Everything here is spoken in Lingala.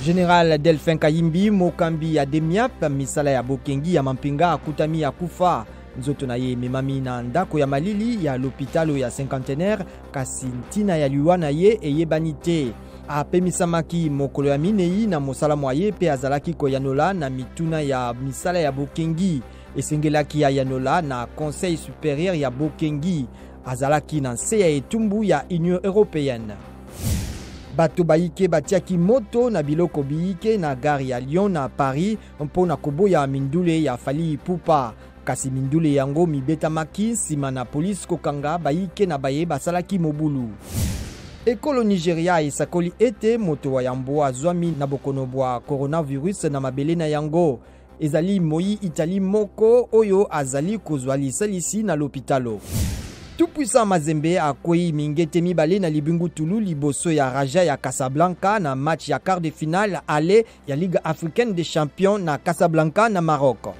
Général Delphin Kayimbi mokambi ya Demiap misala ya Bokengi ya Mampinga akutami ya kufa nzoto na ye memami na ndako ya malili ya l'hôpital ya cinquantenaire kasi ntina ya liwa na ye eyebani te. Apemisamaki mokolo ya minei na mosala mwaye pe azalaki koyanola na mituna ya misala ya Bokengi esengelaki ya yanola na Conseil supérieur ya Bokengi azalaki na nse ya etumbu ya Union européenne. Bato baike batiaki moto na biloko biike na gare ya Lyon na Paris mpona koboya mindule ya Fally Ipupa. Kasi mindule yango mibetamaki nsima na polisi kokanga baike na baye basalaki mobulu. Ekolo Nigeria esakoli ete moto wa yambo azwami na bokono bwa coronavirus na mabele na yango. Ezali moi Itali moko oyo azali kozwa lisalisi na l'hôpitalo. Tout-puissant Mazembe akwei mingete mibale na libingu tulu liboso ya Raja ya Casablanca na match ya quart de finale aller ya Ligue africaine des champions na Casablanca na Maroc.